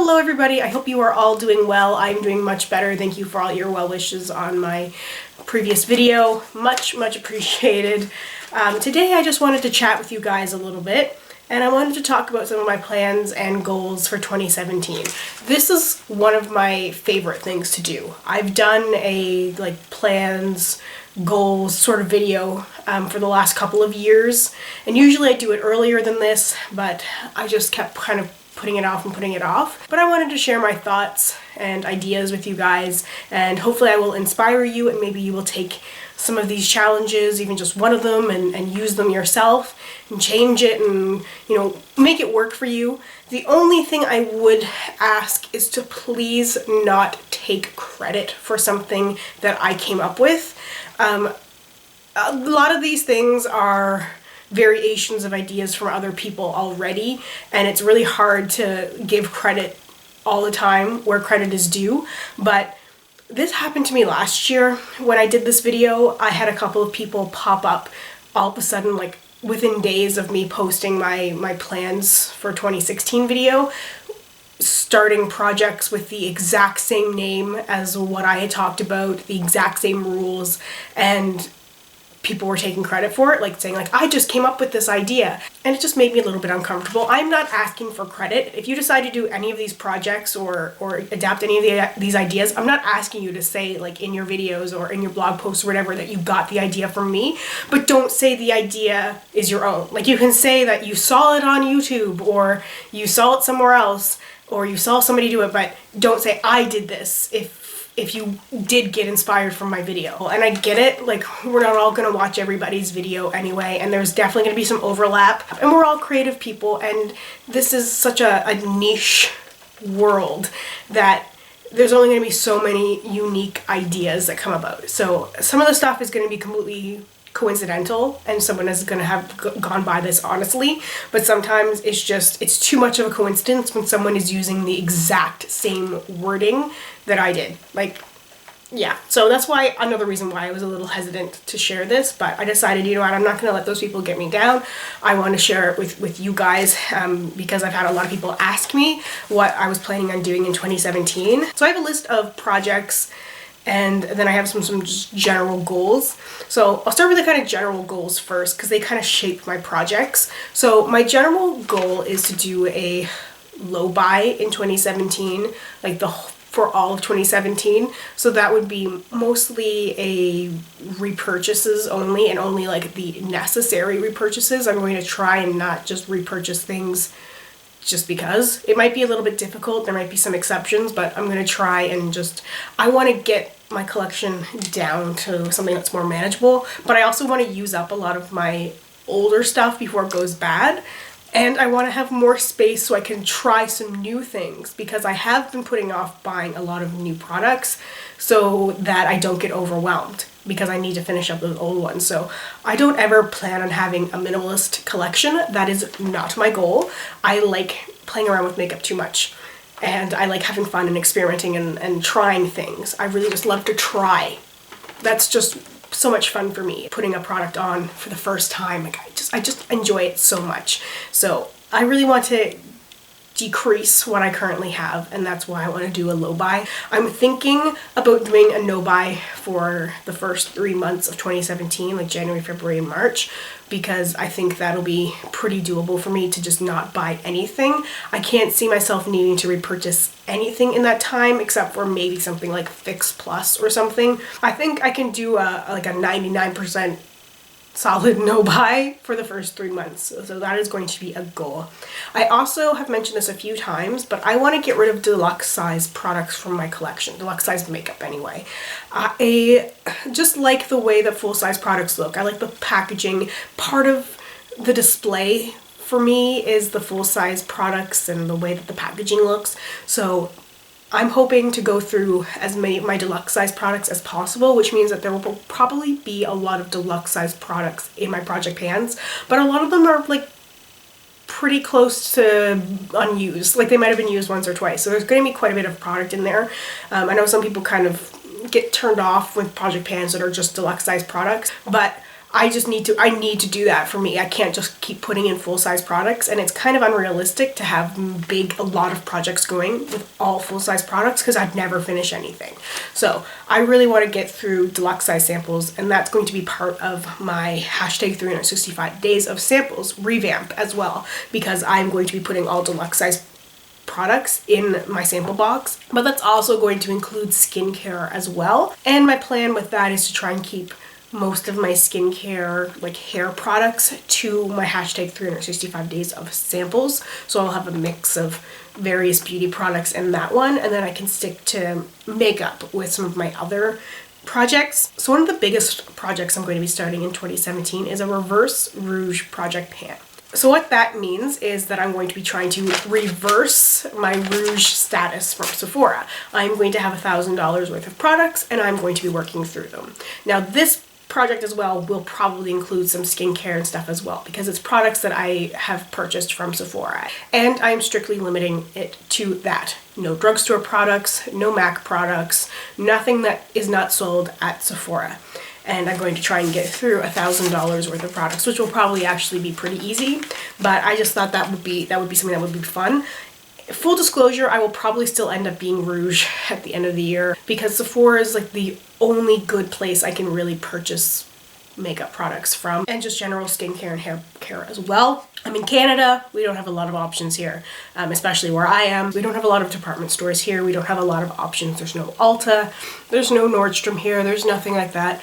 Hello everybody, I hope you are all doing well. I'm doing much better. Thank you for all your well wishes on my previous video. Much appreciated. Today I just wanted to chat with you guys a little bit, and I wanted to talk about some of my plans and goals for 2017. This is one of my favorite things to do. I've done a plans, goals sort of video for the last couple of years, and usually I do it earlier than this, but I just kept kind of putting it off. But I wanted to share my thoughts and ideas with you guys, and hopefully I will inspire you, and maybe you will take some of these challenges, even just one of them, and use them yourself and change it and, you know, make it work for you. The only thing I would ask is to please not take credit for something that I came up with. A lot of these things are variations of ideas from other people already, and it's really hard to give credit all the time where credit is due. But this happened to me last year when I did this video. I had a couple of people pop up all of a sudden, like within days of me posting my plans for 2016 video, starting projects with the exact same name as what I had talked about, the exact same rules, and people were taking credit for it, like saying I just came up with this idea, and it just made me a little bit uncomfortable. I'm not asking for credit. If you decide to do any of these projects or adapt any of these ideas, I'm not asking you to say in your videos or in your blog posts or whatever that you got the idea from me, but don't say the idea is your own. You can say that you saw it on YouTube or you saw it somewhere else or you saw somebody do it, but don't say I did this if you did get inspired from my video. And I get it, we're not all gonna watch everybody's video anyway, and there's definitely gonna be some overlap, and we're all creative people, and this is such a niche world that there's only gonna be so many unique ideas that come about. So some of the stuff is gonna be completely coincidental, and someone is going to have gone by this honestly, but sometimes it's too much of a coincidence when someone is using the exact same wording that I did. Yeah, so that's why, another reason why I was a little hesitant to share this, but I decided, you know what, I'm not going to let those people get me down. I want to share it with you guys, because I've had a lot of people ask me what I was planning on doing in 2017. So I have a list of projects, and then I have some just general goals. So I'll start with the kind of general goals first, because they kind of shape my projects. So my general goal is to do a low buy in 2017, for all of 2017. So that would be mostly a repurchases only, and only the necessary repurchases. I'm going to try and not just repurchase things just because. It might be a little bit difficult, there might be some exceptions, but I'm going to try and I want to get my collection down to something that's more manageable, but I also want to use up a lot of my older stuff before it goes bad, and I want to have more space so I can try some new things, because I have been putting off buying a lot of new products so that I don't get overwhelmed, because I need to finish up those old ones. So I don't ever plan on having a minimalist collection. That is not my goal. I like playing around with makeup too much, and I like having fun and experimenting and trying things. I really just love to try. That's just so much fun for me, putting a product on for the first time. I just enjoy it so much. So I really want to decrease what I currently have, and that's why I want to do a low buy. I'm thinking about doing a no buy for the first 3 months of 2017, January, February, and March, because I think that'll be pretty doable for me to just not buy anything. I can't see myself needing to repurchase anything in that time, except for maybe something like Fix Plus or something. I think I can do a 99% solid no buy for the first 3 months. So that is going to be a goal. I also have mentioned this a few times, but I want to get rid of deluxe size products from my collection. Deluxe size makeup anyway. I just like the way that full size products look. I like the packaging. Part of the display for me is the full size products and the way that the packaging looks. So I'm hoping to go through as many of my deluxe size products as possible, which means that there will probably be a lot of deluxe size products in my project pans, but a lot of them are pretty close to unused. They might have been used once or twice, so there's going to be quite a bit of product in there. I know some people kind of get turned off with project pans that are just deluxe size products, but I need to do that for me. I can't just keep putting in full-size products, and it's kind of unrealistic to have a lot of projects going with all full-size products because I'd never finish anything. So I really want to get through deluxe size samples, and that's going to be part of my hashtag 365 days of samples revamp as well, because I'm going to be putting all deluxe size products in my sample box, but that's also going to include skincare as well. And my plan with that is to try and keep most of my skincare, like hair products, to my hashtag 365 days of samples. So I'll have a mix of various beauty products in that one, and then I can stick to makeup with some of my other projects. So one of the biggest projects I'm going to be starting in 2017 is a reverse Rouge project pan. So what that means is that I'm going to be trying to reverse my Rouge status from Sephora. I'm going to have $1,000 worth of products, and I'm going to be working through them. Now this project as well will probably include some skincare and stuff as well, because it's products that I have purchased from Sephora, and I'm strictly limiting it to that. No drugstore products, no MAC products, nothing that is not sold at Sephora. And I'm going to try and get through $1,000 worth of products, which will probably actually be pretty easy, but I just thought that would be something that would be fun. Full disclosure, I will probably still end up being Rouge at the end of the year, because Sephora is like the only good place I can really purchase makeup products from, and just general skincare and hair care as well. I'm in Canada. We don't have a lot of options here, especially where I am. We don't have a lot of department stores here. We don't have a lot of options. There's no Ulta. There's no Nordstrom here. There's nothing like that.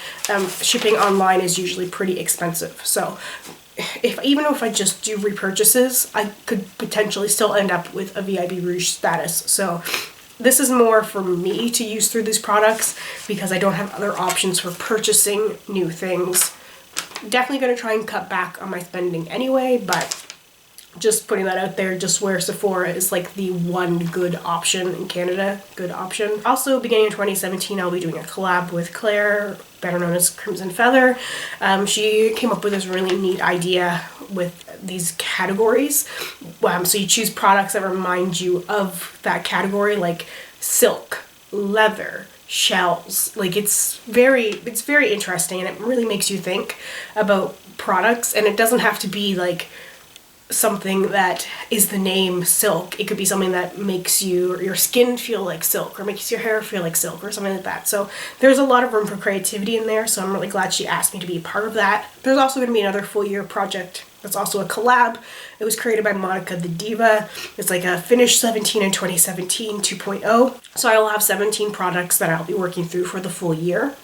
Shipping online is usually pretty expensive. So even if I just do repurchases, I could potentially still end up with a VIB Rouge status. So this is more for me to use through these products because I don't have other options for purchasing new things. Definitely going to try and cut back on my spending anyway, but just putting that out there, just where Sephora is like the one good option in Canada, good option. Also, beginning in 2017, I'll be doing a collab with Claire, better known as Crimson Feather. She came up with this really neat idea with these categories. So you choose products that remind you of that category, like silk, leather, shells. Like it's very interesting, and it really makes you think about products, and it doesn't have to be like something that is the name silk. It could be something that makes your skin feel like silk, or makes your hair feel like silk, or something like that. So there's a lot of room for creativity in there, so I'm really glad she asked me to be a part of that. There's also going to be another full year project that's also a collab. It was created by Monica the Diva. It's like a Finish 17 in 2017 2.0. So I will have 17 products that I'll be working through for the full year.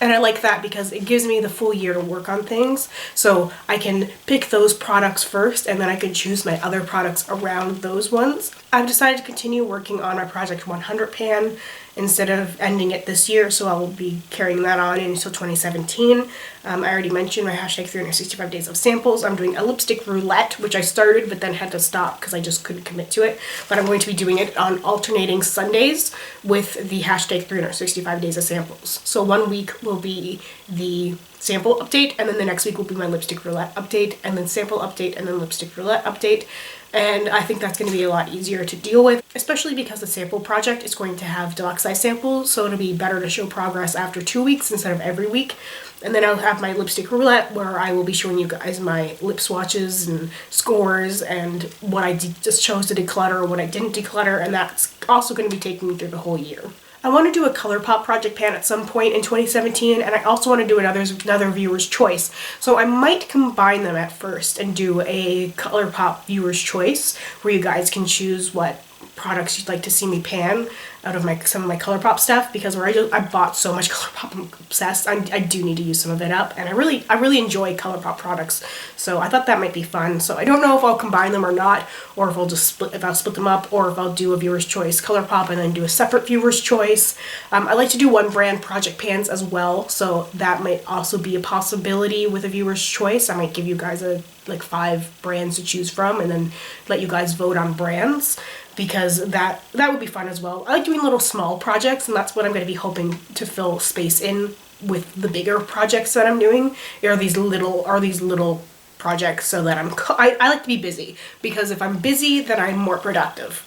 And I like that because it gives me the full year to work on things. So I can pick those products first, and then I can choose my other products around those ones. I've decided to continue working on my Project 100 pan instead of ending it this year, so I will be carrying that on until 2017. I already mentioned my hashtag 365 days of samples. I'm doing a lipstick roulette, which I started but then had to stop because I just couldn't commit to it. But I'm going to be doing it on alternating Sundays with the hashtag 365 days of samples. So 1 week will be the sample update, and then the next week will be my lipstick roulette update, and then sample update, and then lipstick roulette update. And I think that's going to be a lot easier to deal with, especially because the sample project is going to have deluxe size samples, so it'll be better to show progress after 2 weeks instead of every week. And then I'll have my lipstick roulette, where I will be showing you guys my lip swatches and scores and what I just chose to declutter, what I didn't declutter, and that's also going to be taking me through the whole year. I want to do a ColourPop project pan at some point in 2017, and I also want to do another viewer's choice. So I might combine them at first and do a ColourPop viewer's choice, where you guys can choose what products you'd like to see me pan out of some of my ColourPop stuff, because I bought so much ColourPop, I'm obsessed. I do need to use some of it up, and I really enjoy ColourPop products, so I thought that might be fun. So I don't know if I'll combine them or not, or if I'll split them up, or if I'll do a viewer's choice ColourPop and then do a separate viewer's choice. I like to do one brand project pans as well, so that might also be a possibility with a viewer's choice. I might give you guys like 5 brands to choose from, and then let you guys vote on brands, because that would be fun as well. I like doing little small projects, and that's what I'm going to be hoping to fill space in with the bigger projects that I'm doing. Are these little projects, so that I like to be busy, because if I'm busy, then I'm more productive.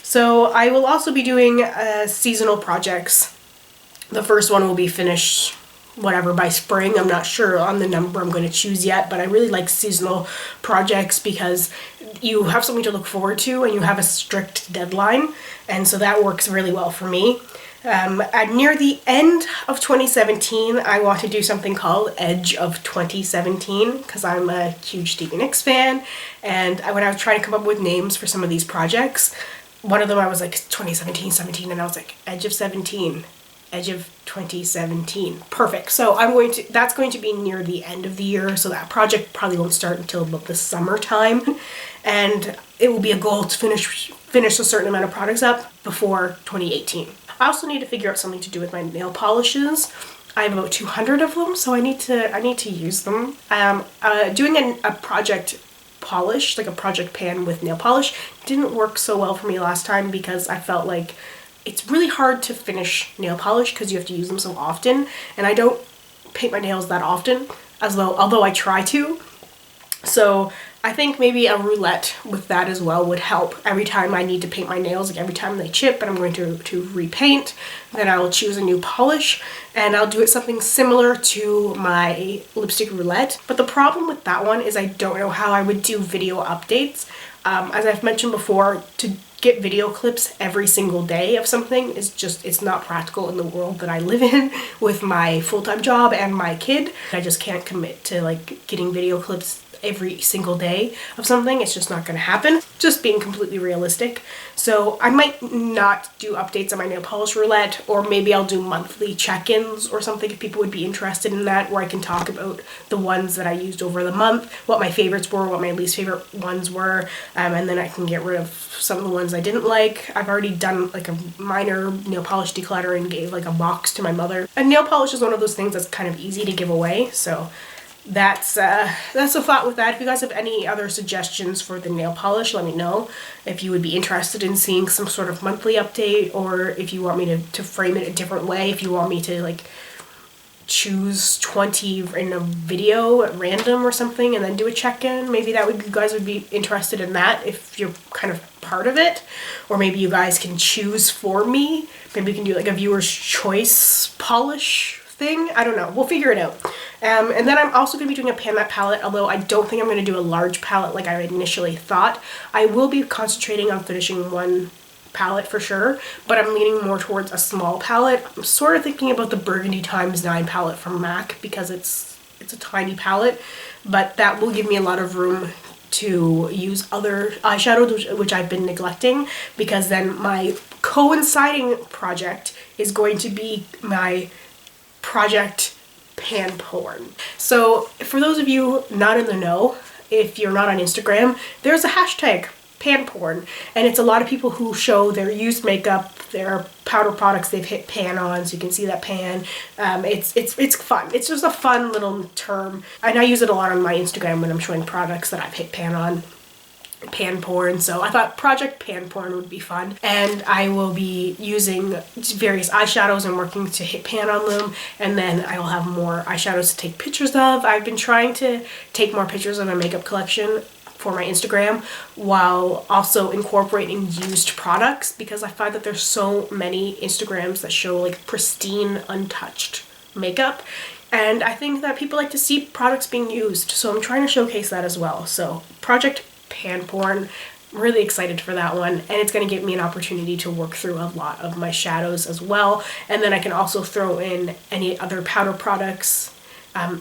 So I will also be doing seasonal projects. The first one will be Finish whatever by spring. I'm not sure on the number I'm going to choose yet, but I really like seasonal projects because you have something to look forward to and you have a strict deadline, and so that works really well for me. Near the end of 2017, I want to do something called Edge of 2017 because I'm a huge Stevie Nicks fan, and when I was trying to come up with names for some of these projects, one of them I was like 2017, and I was like Edge of 17. Edge of 2017. Perfect. So that's going to be near the end of the year, so that project probably won't start until about the summertime, and it will be a goal to finish a certain amount of products up before 2018. I also need to figure out something to do with my nail polishes. I have about 200 of them, so I need to use them. Doing a project polish, like a project pan with nail polish, didn't work so well for me last time because I felt like it's really hard to finish nail polish because you have to use them so often, and I don't paint my nails that often, although I try to. So I think maybe a roulette with that as well would help. Every time I need to paint my nails, like every time they chip and I'm going to repaint, then I'll choose a new polish and I'll do it something similar to my lipstick roulette. But the problem with that one is I don't know how I would do video updates. As I've mentioned before, to get video clips every single day of something is just, it's not practical in the world that I live in with my full-time job and my kid. I just can't commit to like getting video clips every single day of something. It's just not going to happen. Just being completely realistic. So I might not do updates on my nail polish roulette, or maybe I'll do monthly check-ins or something if people would be interested in that, where I can talk about the ones that I used over the month, what my favorites were, what my least favorite ones were, and then I can get rid of some of the ones I didn't like. I've already done like a minor nail polish declutter and gave like a box to my mother. And nail polish is one of those things that's kind of easy to give away, so that's a thought with that. If you guys have any other suggestions for the nail polish, let me know. If you would be interested in seeing some sort of monthly update, or if you want me to frame it a different way, if you want me to like choose 20 in a video at random or something and then do a check-in, maybe you guys would be interested in that if you're kind of part of it. Or maybe you guys can choose for me. Maybe we can do like a viewer's choice polish thing. I don't know. We'll figure it out. And then I'm also going to be doing a pan matte palette, although I don't think I'm going to do a large palette like I initially thought. I will be concentrating on finishing one palette for sure, but I'm leaning more towards a small palette. I'm sort of thinking about the Burgundy x9 palette from MAC because it's a tiny palette, but that will give me a lot of room to use other eyeshadows which I've been neglecting, because then my coinciding project is going to be my project PanPorn. So for those of you not in the know, if you're not on Instagram, there's a hashtag PanPorn, and it's a lot of people who show their used makeup, their powder products they've hit pan on, so you can see that pan. It's fun. It's just a fun little term, and I use it a lot on my Instagram when I'm showing products that I've hit pan on. PanPorn, so I thought Project PanPorn would be fun, and I will be using various eyeshadows and working to hit pan on them, and then I will have more eyeshadows to take pictures of. I've been trying to take more pictures of my makeup collection for my Instagram while also incorporating used products, because I find that there's so many Instagrams that show like pristine, untouched makeup, and I think that people like to see products being used, so I'm trying to showcase that as well. So Project PanPorn, I'm really excited for that one, and it's going to give me an opportunity to work through a lot of my shadows as well, and then I can also throw in any other powder products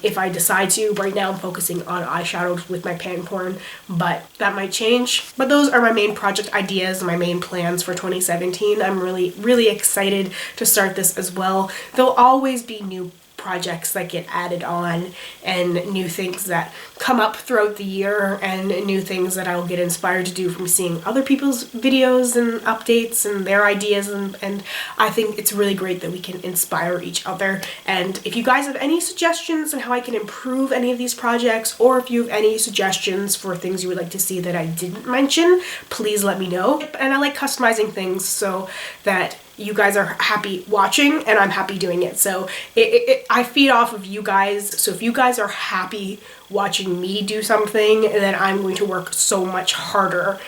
if I decide to. Right now I'm focusing on eyeshadows with my PanPorn, but that might change. But those are my main project ideas, my main plans for 2017. I'm really excited to start this as well. There'll always be new projects that get added on, and new things that come up throughout the year, and new things that I'll get inspired to do from seeing other people's videos and updates and their ideas, and I think it's really great that we can inspire each other. And if you guys have any suggestions on how I can improve any of these projects, or if you have any suggestions for things you would like to see that I didn't mention, please let me know. And I like customizing things so that you guys are happy watching and I'm happy doing it. So I feed off of you guys. So if you guys are happy watching me do something, then I'm going to work so much harder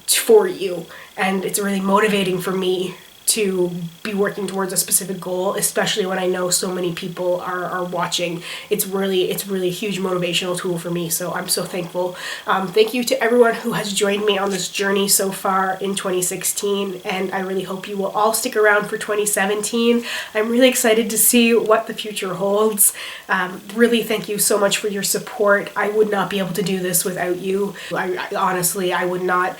for you. And it's really motivating for me to be working towards a specific goal, especially when I know so many people are watching. It's really a huge motivational tool for me, so I'm so thankful. Thank you to everyone who has joined me on this journey so far in 2016, and I really hope you will all stick around for 2017. I'm really excited to see what the future holds. Really thank you so much for your support. I would not be able to do this without you. Honestly, I would not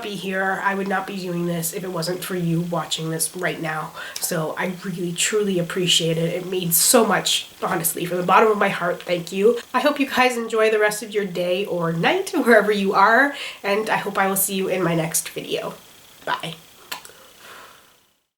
be here. I would not be doing this if it wasn't for you watching this right now. So I really truly appreciate it. It means so much, honestly, from the bottom of my heart. Thank you. I hope you guys enjoy the rest of your day or night wherever you are, and I hope I will see you in my next video. Bye.